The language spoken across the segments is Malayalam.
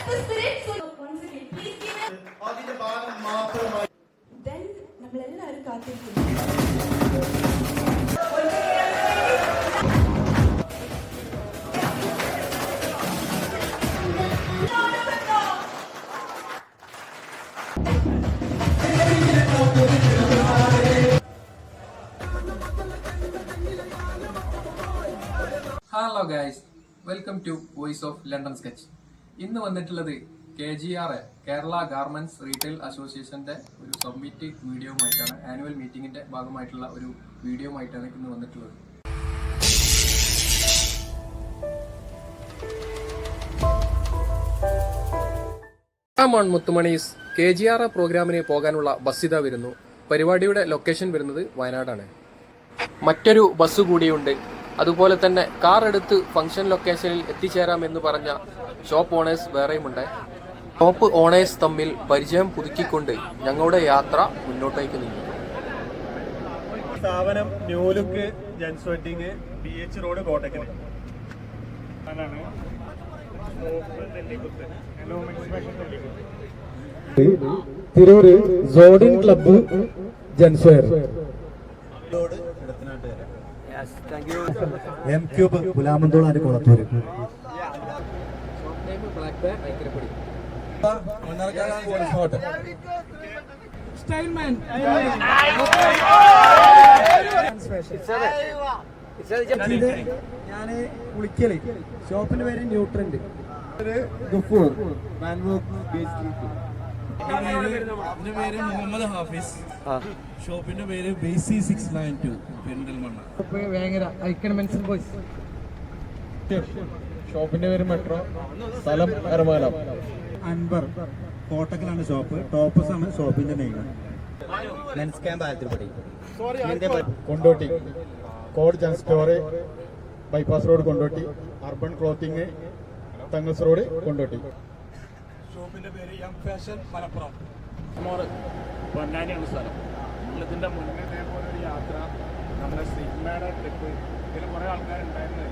the spirit. So once again, please give it. അതിന്റെ ഭാഗം മാത്രമായി. Then നമ്മളെല്ലാവരും കാത്തിരിക്കുന്നു. Hello guys, welcome to voice of London sketch. ഇന്ന് വന്നിട്ടുള്ളത് KGR കേരള ഗാർമെന്റ്സ് റീറ്റെയിൽ അസോസിയേഷന്റെ ഒരു സബ്മിറ്റ് വീഡിയോയുമായിട്ടാണ്. ആനുവൽ മീറ്റിംഗിന്റെ ഭാഗമായിട്ടുള്ള ഒരു വീഡിയോയുമായിട്ടാണ് ഇന്ന് വന്നിട്ടുള്ളത്. മുത്തുമണീസ് KGR പ്രോഗ്രാമിന് പോകാനുള്ള ബസ് ഇതാ വരുന്നു. പരിപാടിയുടെ ലൊക്കേഷൻ വരുന്നത് വയനാടാണ്. മറ്റൊരു ബസ് കൂടിയുണ്ട്. അതുപോലെ തന്നെ കാർ എടുത്ത് ഫംഗ്ഷൻ ലൊക്കേഷനിൽ എത്തിച്ചേരാമെന്ന് പറഞ്ഞ ഷോപ്പ് ഓണേഴ്സ് വേറെയുമുണ്ട്. ഷോപ്പ് ഓണേഴ്സ് തമ്മിൽ പരിചയം പുതുക്കിക്കൊണ്ട് ഞങ്ങളുടെ യാത്ര മുന്നോട്ടേക്ക് നീങ്ങി. സ്ഥാപനം new look gents wedding BH road Kottakkal. Tirur സോഡിൻ club gents wear. M Cube പുലാമന്തോളാണ് കൊളത്തൂര്. ഞാന് കുളിക്കല്. ഷോപ്പിന്റെ പേര് ന്യൂട്രന്റ്. പേര് മുഹമ്മദ് ഹാഫിസ്. ഷോപ്പിന്റെ പേര് BC 692 Perinthalmanna. Vengara icon boys. ഷോപ്പിന്റെ പേര് മെട്രോ. സ്ഥലം എറമല. അൻവർ കോട്ടക്കലാണ് ഷോപ്പ്. ടോപ്പസ് ആണ് ഷോപ്പിന്റെ name. Lens camp Alathippadi. Kondotty code ജൻ store bypass road Kondotty. Urban clothing തങ്ങൾസ് റോഡ് കൊണ്ടോട്ടി. ഷോപ്പിന്റെ പേര് യം ഫാഷൻ മലപ്പുറം. പൊന്നാനിയാണ് സ്ഥലം. ഇതിന്റെ മുന്നേ ഇതേപോലെ ഒരു യാത്ര നമ്മുടെ സിഗ്മയുടെ ട്രിപ്പ് ഇതിൽ കുറെ ആൾക്കാരുണ്ടായിരുന്നു.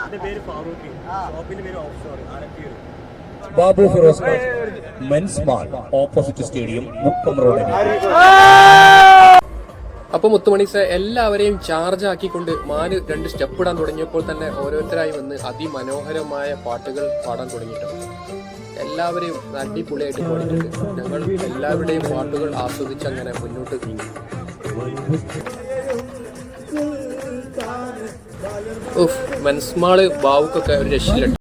എന്റെ പേര് ഫാറൂഖ്. ഷോപ്പിന്റെ പേര് of store Alathiyur. Babu Firoz men's mall opposite stadium Mukkam road. അപ്പോൾ മുത്തുമണീസ് എല്ലാവരെയും ചാർജ് ആക്കിക്കൊണ്ട് മാന് 2 സ്റ്റെപ്പ് ഇടാൻ തുടങ്ങിയപ്പോൾ തന്നെ ഓരോരുത്തരായി വന്ന് അതിമനോഹരമായ പാട്ടുകൾ പാടാൻ തുടങ്ങിയിട്ടുണ്ട്. എല്ലാവരെയും അടിപൊളിയായിട്ട് പാടിയിട്ടുണ്ട്. ഞങ്ങൾ എല്ലാവരുടെയും പാട്ടുകൾ ആസ്വദിച്ച് അങ്ങനെ മുന്നോട്ട് നീങ്ങി. മെൻസ്മാള് ബാവുക്കൊക്കെ ഒരു രക്ഷയിലുണ്ട്.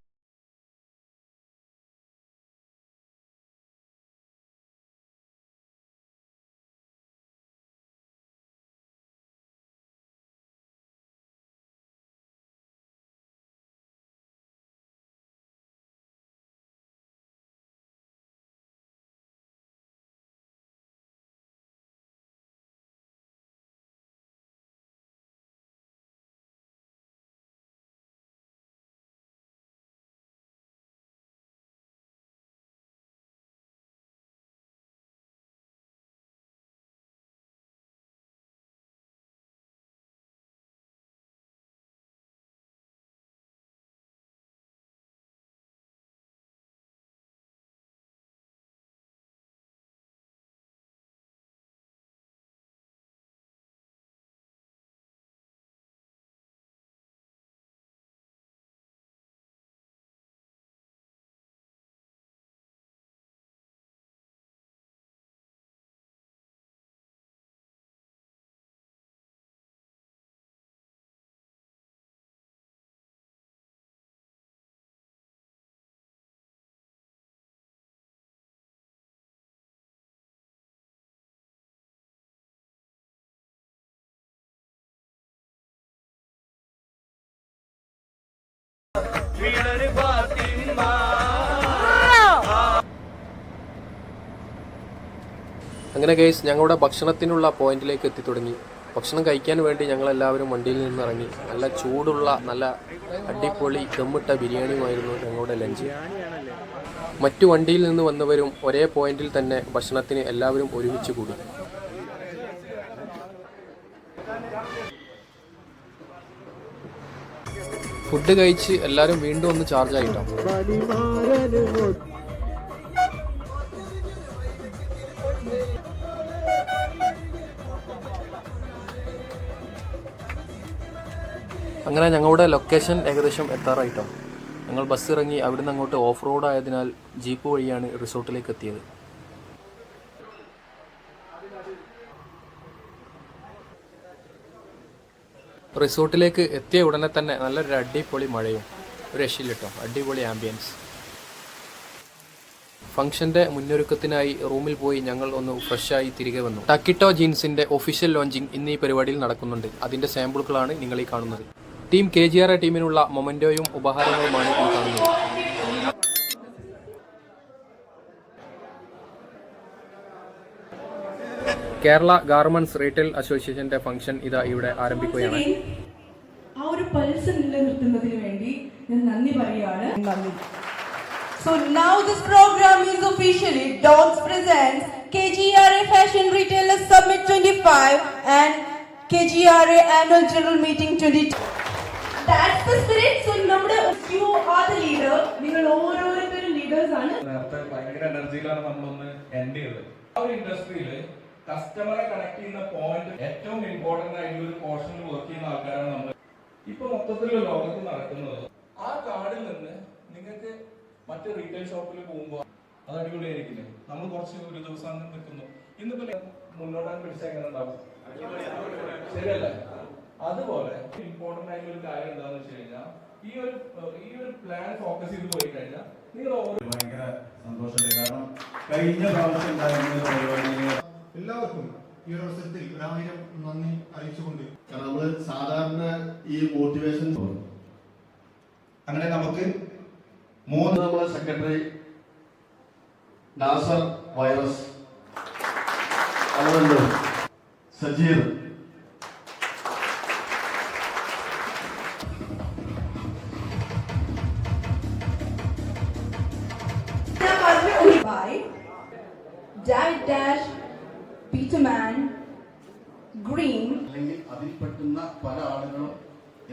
അങ്ങനെ ഗൈസ് ഞങ്ങളുടെ ഭക്ഷണത്തിനുള്ള പോയിന്റിലേക്ക് എത്തി തുടങ്ങി. ഭക്ഷണം കഴിക്കാൻ വേണ്ടി ഞങ്ങളെല്ലാവരും വണ്ടിയിൽ നിന്ന് ഇറങ്ങി. നല്ല ചൂടുള്ള നല്ല അടിപൊളി ദമ്മിട്ട ബിരിയാണിയുമായിരുന്നു ഞങ്ങളുടെ ലഞ്ച്. മറ്റു വണ്ടിയിൽ നിന്ന് വന്നവരും ഒരേ പോയിന്റിൽ തന്നെ ഭക്ഷണത്തിന് എല്ലാവരും ഒരുമിച്ച് കൂടി. ഫുഡ് കഴിച്ച് എല്ലാവരും വീണ്ടും ഒന്ന് ചാർജ് ആയിട്ടോ. അങ്ങനെ ഞങ്ങളുടെ ലൊക്കേഷൻ ഏകദേശം എത്താറായിട്ടോ. ഞങ്ങൾ ബസ് ഇറങ്ങി അവിടുന്ന് അങ്ങോട്ട് ഓഫ് റോഡ് ആയതിനാൽ ജീപ്പ് വഴിയാണ് റിസോർട്ടിലേക്ക് എത്തിയത്. റിസോർട്ടിലേക്ക് എത്തിയ ഉടനെ തന്നെ നല്ലൊരു അടിപൊളി മഴയും ഒരു രക്ഷയില്ല കേട്ടോ. അടിപൊളി ആംബിയൻസ്. ഫംഗ്ഷന്റെ മുന്നൊരുക്കത്തിനായി റൂമിൽ പോയി ഞങ്ങൾ ഒന്ന് ഫ്രഷായി തിരികെ വന്നു. ടക്കിട്ടോ ജീൻസിന്റെ ഒഫീഷ്യൽ ലോഞ്ചിങ് ഇന്ന് ഈ പരിപാടിയിൽ നടക്കുന്നുണ്ട്. അതിന്റെ സാമ്പിളുകളാണ് നിങ്ങൾ ഈ കാണുന്നത്. ടീം KGR ടീമിനുള്ള മൊമെന്റോയും ഉപഹാരങ്ങളുമാണ് ഈ കാണുന്നത്. കേരള ഗാർമെന്റ്സ് റീറ്റെയിൽ അസോസിയേഷന്റെ ഫംഗ്ഷൻ ഇതാ ഇവിടെ ആരംഭിക്കുകയാണ്. ആ ഒരു പൾസ് നിലനിർത്തുന്നതിന് വേണ്ടി ഞാൻ നന്ദി പറയാണ്. നന്ദി. So now this program is officially Dons presents KGRA Fashion Retailers Summit 25 and KGRA Annual General Meeting 22. That's the spirit. So നമ്മുടെ you are the leader. നിങ്ങൾ ഓരോരുത്തരും ലീഡേഴ്സ് ആണ്. നേരത്തെ ഭയങ്കര എനർജിയിലാണ് നമ്മളൊന്ന് എൻഡ് ചെയ്തത്. ആ ഒരു ഇൻഡസ്ട്രിയിൽ കസ്റ്റമറെ കണക്ട് ചെയ്യുന്ന പോയിന്റ് ഏറ്റവും ഇമ്പോർട്ടന്റ് ആയിട്ടുള്ള ഒരു പോർഷനിൽ വർക്ക് ചെയ്യുന്ന ആൾക്കാരാണ് നമ്മൾ. ഇപ്പൊ മൊത്തത്തിലുള്ള ലോകത്ത് നടക്കുന്നത് ആ കാർഡിൽ നിന്ന് നിങ്ങൾക്ക് മറ്റു റീറ്റെയിൽ ഷോപ്പിൽ പോകുമ്പോൾ അത് അടിപൊളിയായിരിക്കില്ലേ? നമ്മൾ കുറച്ച് ഒരു ദിവസം അങ്ങനെ നിൽക്കുന്നു. ഇന്നിപ്പോ മുന്നോട്ടാൻ പിടിച്ചാൽ എങ്ങനെ ഉണ്ടാവും? ശരിയല്ലേ? അതുപോലെ ഇമ്പോർട്ടന്റ് ആയിട്ടുള്ള ഒരു കാര്യം എന്താണെന്ന് വെച്ച് കഴിഞ്ഞാൽ ഈ ഒരു പ്ലാൻ ഫോക്കസ് ചെയ്ത് പോയി കഴിഞ്ഞാൽ നിങ്ങൾ ഭയങ്കര സന്തോഷമുണ്ട്. കാരണം കഴിഞ്ഞ പ്രാവശ്യം ഉണ്ടായിരുന്ന പരിപാടി എല്ലാവർക്കും ഈ ഒരു അവസരത്തിൽ 1000 നന്ദി അറിയിച്ചുകൊണ്ട്, കാരണം നമ്മള് സാധാരണ ഈ മോട്ടിവേഷൻ അങ്ങനെ നമുക്ക് 3 നമ്മളെ സെക്രട്ടറി നാസർ വൈറസ്, അതുകൊണ്ട് Sajeer, by David Dash, Peterman, Green. അല്ലെങ്കിൽ അതിൽ പെട്ടുന്ന പല ആളുകളും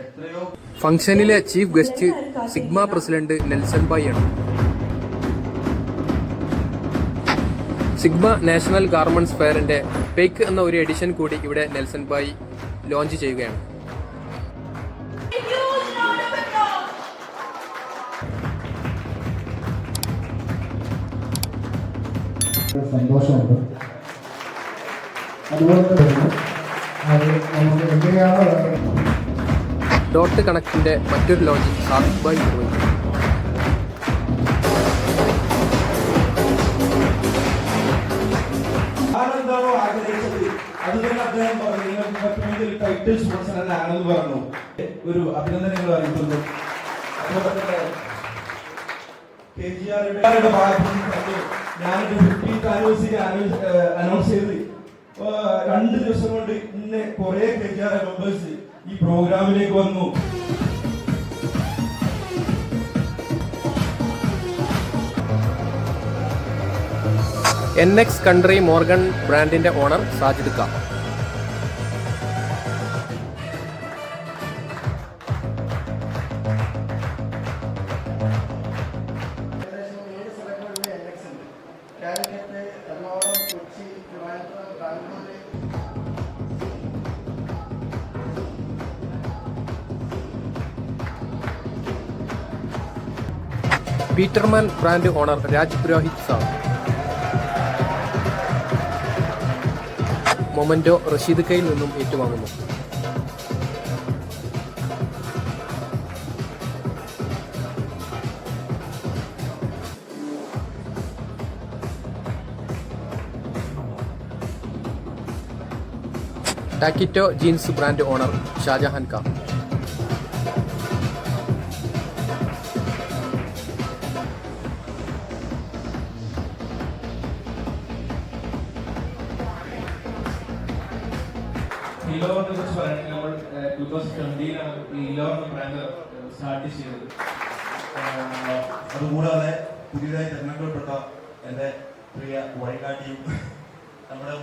എത്രയോ. ഫംഗ്ഷനിലെ chief guest Sigma president Nelson Bhai ആണ്. സിഗ്മ നാഷണൽ ഗാർമെന്റ്സ് ഫെയറിന്റെ പേക്ക് എന്ന ഒരു എഡിഷൻ കൂടി ഇവിടെ നെൽസൺ ഭായ് ലോഞ്ച് ചെയ്യുകയാണ്. സന്തോഷമുണ്ട്. അതുപോലെ തന്നെ നമുക്ക് എങ്ങനെയാണ് ഡോട്ട് കണക്റ്റിന്റെ മറ്റൊരു ലോഞ്ചിങ് സാദിഖ് ഭായ് നിർവഹിച്ചു. ആരെന്താണോ ആഗ്രഹിച്ചത് അത് തന്നെ അദ്ദേഹം പറഞ്ഞു. നിങ്ങൾക്ക് ടൈറ്റിൽ സ്പോൺസർ ആണെന്ന് പറഞ്ഞു. ഒരു അഭിനന്ദനങ്ങൾ അറിയിക്കുന്നു. അതുപോലെ തന്നെ KGRയുടെ ഭാഗത്ത് നിന്ന് ഞാനൊരു 50th ആനിവേഴ്സറി അനൗൺസ് ചെയ്ത് 2 ദിവസം കൊണ്ട് ഇന്ന് കുറെ KGR മെമ്പേഴ്സ് ഈ പ്രോഗ്രാമിലേക്ക് വന്നു. NX കൺട്രി മോർഗൻ ബ്രാൻഡിന്റെ owner Sajid Khan. Peterman brand owner Raj Purohit sir. Memento Rasheed കയ്യിൽ നിന്നും ഏറ്റുവാങ്ങുന്നു. ടാക്കിറ്റോ jeans brand owner Shajahan Khan. ഇലോറിനെ കുറിച്ച് പറയുകയാണെങ്കിൽ നമ്മൾ 2020 ഈ ഇലോറിന്റെ ബ്രാൻഡ് സ്റ്റാർട്ട് ചെയ്തത്. അതുകൂടാതെ പുതിയതായി തെരഞ്ഞെടുക്കപ്പെട്ട എൻ്റെ പ്രിയ വഴികാട്ടിയും നമ്മുടെ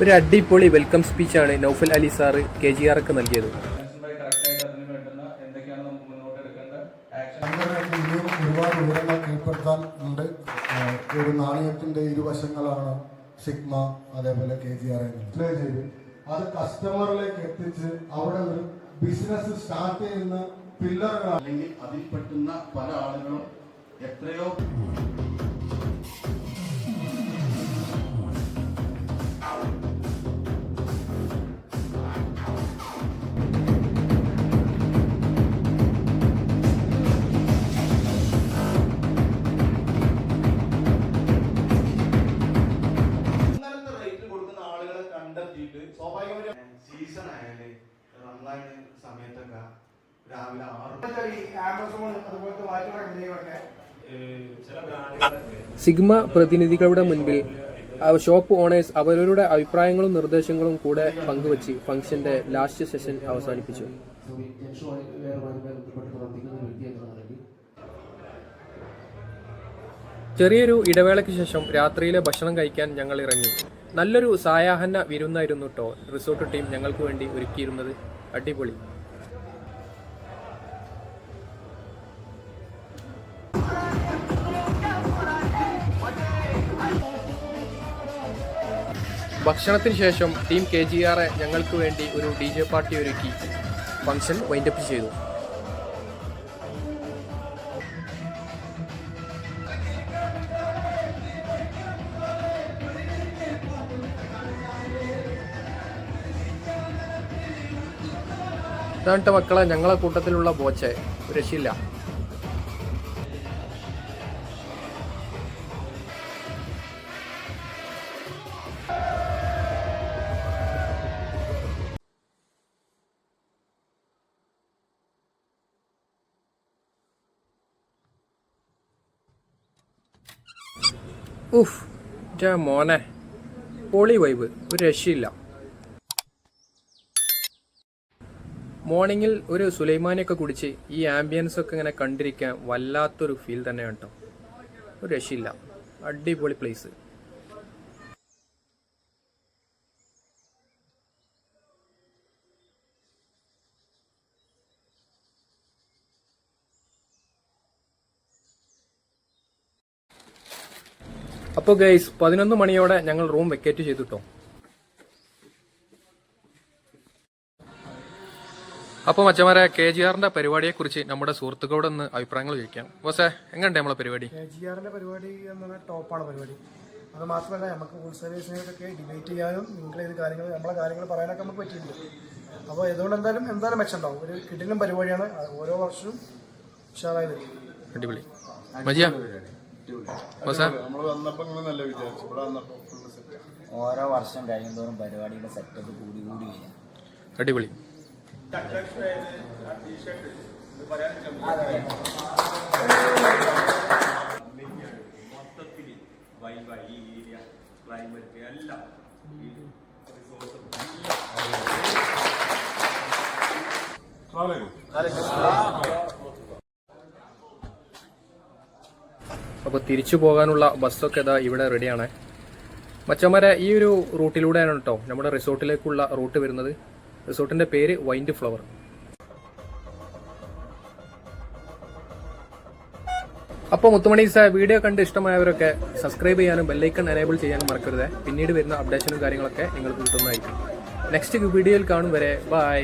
ഒരു അടിപൊളി വെൽക്കം സ്പീച്ചാണ് നൗഫൽ അലി സാറ് KGRക്ക് നൽകിയത്. കറക്റ്റായിട്ട് അതിന് വേണ്ടുന്ന എന്തൊക്കെയാണ് നമുക്ക് മുന്നോട്ട് ഉയരങ്ങൾ കീഴ്പ്പെടുത്താൻ ഉണ്ട്. ഒരു നാണയത്തിൻ്റെ ഇരുവശങ്ങളാണ് സിഗ്മ അതേപോലെ KGR ഡിസ്പ്ലേ ചെയ്ത് അത് കസ്റ്റമറിലേക്ക് എത്തിച്ച് അവിടെ ഒരു ബിസിനസ് സ്റ്റാർട്ട് ചെയ്യുന്ന പില്ലറുകൾ അല്ലെങ്കിൽ അതിൽ പെട്ടുന്ന പല ആളുകളും എത്രയോ സീസൺ ആയാല് റംസാൻ സമയത്തൊക്കെ രാവിലെ 6 സിഗ്മ പ്രതിനിധികളുടെ മുൻപിൽ ഷോപ്പ് ഓണേഴ്സ് അവരുടെ അഭിപ്രായങ്ങളും നിർദ്ദേശങ്ങളും കൂടെ പങ്കുവച്ച് ഫംഗ്ഷന്റെ ലാസ്റ്റ് സെഷൻ അവസാനിപ്പിച്ചു. ചെറിയൊരു ഇടവേളയ്ക്ക് ശേഷം രാത്രിയിലെ ഭക്ഷണം കഴിക്കാൻ ഞങ്ങൾ ഇറങ്ങി. നല്ലൊരു സായാഹ്ന വിരുന്നായിരുന്നു കേട്ടോ റിസോർട്ട് ടീം ഞങ്ങൾക്ക് വേണ്ടി ഒരുക്കിയിരുന്നത്. അടിപൊളി. ഭക്ഷണത്തിന് ശേഷം ടീം KGR ഞങ്ങൾക്ക് വേണ്ടി ഒരു DJ പാർട്ടി ഒരുക്കി ഫംഗ്ഷൻ വൈൻഡപ്പ് ചെയ്തു. ഇതാണ്ട മക്കളെ ഞങ്ങളെ കൂട്ടത്തിലുള്ള ബോച്ചെ, ഒരു രക്ഷയില്ല. ഉഫ് മോനെ, പൊളി വൈബ്, ഒരു രക്ഷയില്ല. മോർണിംഗിൽ ഒരു സുലൈമാനിയൊക്കെ കുടിച്ച് ഈ ആംബിയൻസ് ഒക്കെ ഇങ്ങനെ കണ്ടിരിക്കാൻ വല്ലാത്തൊരു ഫീൽ തന്നെയാണ് കേട്ടോ. ഒരു രക്ഷയില്ല, അടിപൊളി പ്ലേസ്. അപ്പോൾ ഗൈസ് 11 മണിയോടെ ഞങ്ങൾ റൂം വെക്കേറ്റ് ചെയ്തു കേട്ടോ. അപ്പോൾ മച്ചമാരെ KGRന്റെ പരിപാടിയെക്കുറിച്ച് നമ്മുടെ സുഹൃത്തുക്കളോട് ഒന്ന് അഭിപ്രായങ്ങൾ ചോദിക്കാം. ബോസേ, എങ്ങനെയുണ്ട് നമ്മളെ പരിപാടി? KGRന്റെ പരിപാടി എന്ന് പറഞ്ഞാൽ ടോപ്പാണ് പരിപാടി. അത് മാത്രമല്ല നമുക്ക് ഫുൾ സർവീസിനെയൊക്കെ ഡിബേറ്റ് ചെയ്യാനും നിങ്ങൾ ഇത് കാര്യങ്ങൾ നമ്മളെ കാര്യങ്ങൾ പറയാനൊക്കെ നമുക്ക് പറ്റിയിട്ടുണ്ട്. അപ്പോൾ ഇതുകൊണ്ട് എന്തായാലും മെച്ചമുണ്ടാവും. ഒരു കിടിലൻ പരിപാടിയാണ്. ഓരോ വർഷവും ഉഷാറായി വരും. അടിപൊളി. മജിയ ഓരോ വർഷം കഴിയുന്തോറും പരിപാടിയുടെ സെറ്റപ്പ് കൂടി വരും. അടിപൊളി. അപ്പോൾ തിരിച്ചു പോകാനുള്ള ബസ്സൊക്കെ ഇതാ ഇവിടെ റെഡിയാണ്. മച്ചന്മാരെ ഈ ഒരു റൂട്ടിലൂടെയാണ് കേട്ടോ നമ്മുടെ റിസോർട്ടിലേക്കുള്ള റൂട്ട് വരുന്നത്. റിസോർട്ടിന്റെ പേര് വൈൻഡ് ഫ്ലവർ. അപ്പോൾ മുത്തുമണീസ് വീഡിയോ കണ്ട് ഇഷ്ടമായവരൊക്കെ സബ്സ്ക്രൈബ് ചെയ്യാനും ബെല്ലൈക്കൺ എനേബിൾ ചെയ്യാനും മറക്കരുത്. പിന്നീട് വരുന്ന അപ്ഡേഷനും കാര്യങ്ങളൊക്കെ നിങ്ങൾക്ക് കിട്ടുന്നതായിരിക്കും. നെക്സ്റ്റ് വീഡിയോയിൽ കാണും വരെ ബൈ.